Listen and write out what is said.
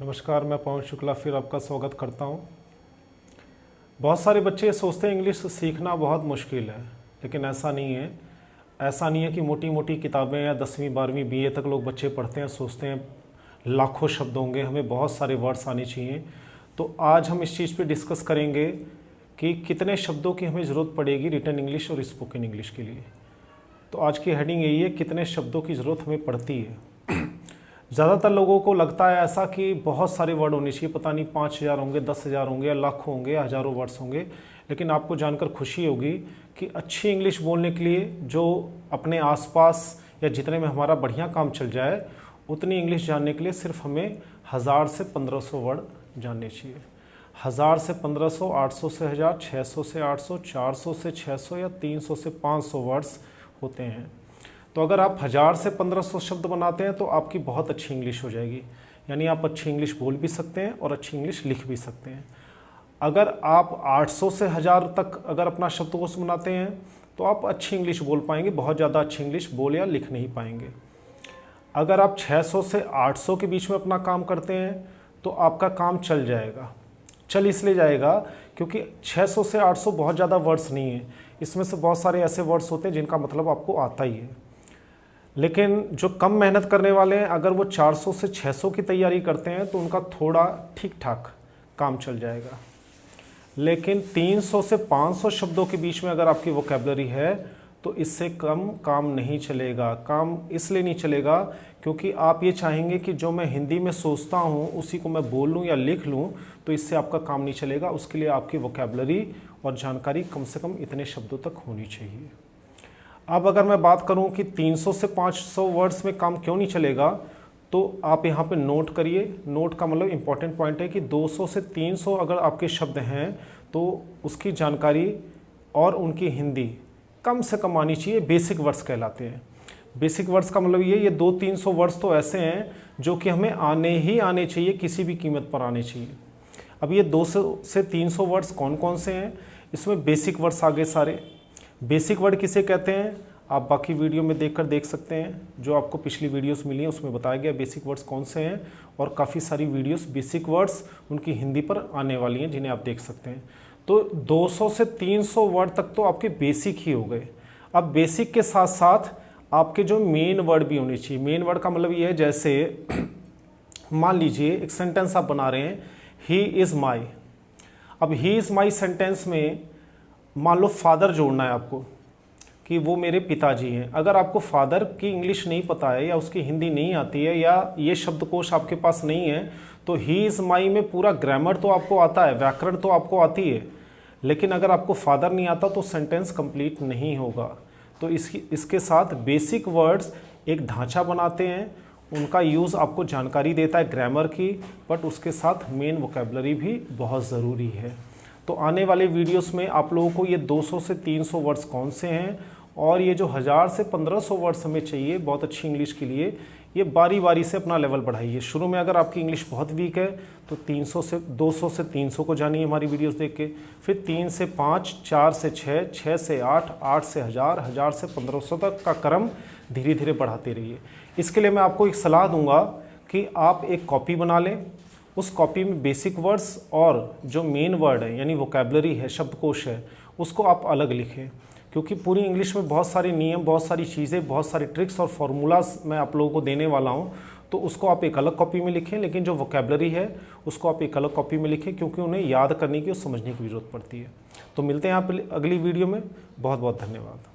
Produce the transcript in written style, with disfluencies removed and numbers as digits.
नमस्कार, मैं पवन शुक्ला फिर आपका स्वागत करता हूं। बहुत सारे बच्चे सोचते हैं इंग्लिश सीखना बहुत मुश्किल है, लेकिन ऐसा नहीं है। ऐसा नहीं है कि मोटी मोटी किताबें या 10वीं 12वीं बीए तक लोग बच्चे पढ़ते हैं, सोचते हैं लाखों शब्द होंगे, हमें बहुत सारे वर्ड्स आने चाहिए। तो आज हम इस चीज़ पे डिस्कस करेंगे कि कितने शब्दों की हमें ज़रूरत पड़ेगी रिटन इंग्लिश और स्पोकन इंग्लिश के लिए। तो आज की हेडिंग यही है, कितने शब्दों की ज़रूरत हमें पड़ती है। ज़्यादातर लोगों को लगता है ऐसा कि बहुत सारे वर्ड होने चाहिए, पता नहीं 5000 होंगे, 10,000 होंगे या लाखों होंगे, हज़ारों वर्ड्स होंगे। लेकिन आपको जानकर खुशी होगी कि अच्छी इंग्लिश बोलने के लिए जो अपने आसपास या जितने में हमारा बढ़िया काम चल जाए उतनी इंग्लिश जानने के लिए सिर्फ हमें 1000 से 1500 वर्ड जानने चाहिए। 1000 से 1500, 800 से 1000, 600 से 800, 400 से 600 या 300 से 500 वर्ड्स होते हैं। तो अगर आप 1000 से 1500 शब्द बनाते हैं तो आपकी बहुत अच्छी इंग्लिश हो जाएगी, यानी आप अच्छी इंग्लिश बोल भी सकते हैं और अच्छी इंग्लिश लिख भी सकते हैं। अगर आप 800 से 1000 तक अगर अपना शब्दकोश बनाते हैं तो आप अच्छी इंग्लिश बोल पाएंगे, बहुत ज़्यादा अच्छी इंग्लिश बोल या लिख नहीं पाएंगे। अगर आप 600 से 800 के बीच में अपना काम करते हैं तो आपका काम चल जाएगा। चल इसलिए जाएगा क्योंकि 600 से 800 बहुत ज़्यादा वर्ड्स नहीं है, इसमें से बहुत सारे ऐसे वर्ड्स होते हैं जिनका मतलब आपको आता ही है। लेकिन जो कम मेहनत करने वाले हैं, अगर वो 400 से 600 की तैयारी करते हैं तो उनका थोड़ा ठीक ठाक काम चल जाएगा। लेकिन 300 से 500 शब्दों के बीच में अगर आपकी वोकैबुलरी है तो इससे कम काम नहीं चलेगा। काम इसलिए नहीं चलेगा क्योंकि आप ये चाहेंगे कि जो मैं हिंदी में सोचता हूँ उसी को मैं बोल लूँ या लिख लूँ, तो इससे आपका काम नहीं चलेगा। उसके लिए आपकी वोकैबुलरी और जानकारी कम से कम इतने शब्दों तक होनी चाहिए। अब अगर मैं बात करूं कि 300 से 500 वर्ड्स में काम क्यों नहीं चलेगा, तो आप यहाँ पे नोट करिए। नोट का मतलब इम्पॉर्टेंट पॉइंट है कि 200 से 300 अगर आपके शब्द हैं तो उसकी जानकारी और उनकी हिंदी कम से कम आनी चाहिए। बेसिक वर्ड्स कहलाते हैं। बेसिक वर्ड्स का मतलब ये 200-300 वर्ड्स तो ऐसे हैं जो कि हमें आने ही आने चाहिए, किसी भी कीमत पर आने चाहिए। अब ये 200 से 300 वर्ड्स कौन कौन से हैं? इसमें बेसिक वर्ड्स आ गए सारे। बेसिक वर्ड किसे कहते हैं आप बाकी वीडियो में देखकर देख सकते हैं, जो आपको पिछली वीडियोस मिली हैं उसमें बताया गया बेसिक वर्ड्स कौन से हैं, और काफ़ी सारी वीडियोस बेसिक वर्ड्स उनकी हिंदी पर आने वाली हैं जिन्हें आप देख सकते हैं। तो 200 से 300 वर्ड तक तो आपके बेसिक ही हो गए। अब बेसिक के साथ साथ आपके जो मेन वर्ड भी होने चाहिए। मेन वर्ड का मतलब ये है, जैसे मान लीजिए एक सेंटेंस आप बना रहे हैं, ही इज़ माई। अब ही इज़ माई सेंटेंस में मान लो फादर जोड़ना है आपको कि वो मेरे पिताजी हैं। अगर आपको फादर की इंग्लिश नहीं पता है या उसकी हिंदी नहीं आती है या ये शब्दकोश आपके पास नहीं है, तो ही इज़ माई में पूरा ग्रामर तो आपको आता है, व्याकरण तो आपको आती है, लेकिन अगर आपको फादर नहीं आता तो सेंटेंस कंप्लीट नहीं होगा। तो इसके साथ बेसिक वर्ड्स एक ढांचा बनाते हैं, उनका यूज़ आपको जानकारी देता है ग्रामर की, बट उसके साथ मेन वोकैबुलरी भी बहुत ज़रूरी है। तो आने वाले वीडियोस में आप लोगों को ये 200 से 300 वर्ड्स कौन से हैं और ये जो 1000 से 1500 वर्ड्स हमें चाहिए बहुत अच्छी इंग्लिश के लिए, ये बारी बारी से अपना लेवल बढ़ाइए। शुरू में अगर आपकी इंग्लिश बहुत वीक है तो 200 से 300 को जानिए हमारी वीडियोस देख के, फिर 3 से 5, 4 से 6, 6 से 8, 8 से 1000, 1000 से 1500 तक का क्रम धीरे धीरे बढ़ाते रहिए। इसके लिए मैं आपको एक सलाह दूंगा कि आप एक कॉपी बना लें, उस कॉपी में बेसिक वर्ड्स और जो मेन वर्ड है यानी वोकैबुलरी है, शब्दकोश है, उसको आप अलग लिखें। क्योंकि पूरी इंग्लिश में बहुत सारे नियम, बहुत सारी चीज़ें, बहुत सारी ट्रिक्स और फार्मूलाज मैं आप लोगों को देने वाला हूँ, तो उसको आप एक अलग कॉपी में लिखें। लेकिन जो वोकैबुलरी है उसको आप एक अलग कॉपी में लिखें, क्योंकि उन्हें याद करने की और समझने की ज़रूरत पड़ती है। तो मिलते हैं आप अगली वीडियो में। बहुत बहुत धन्यवाद।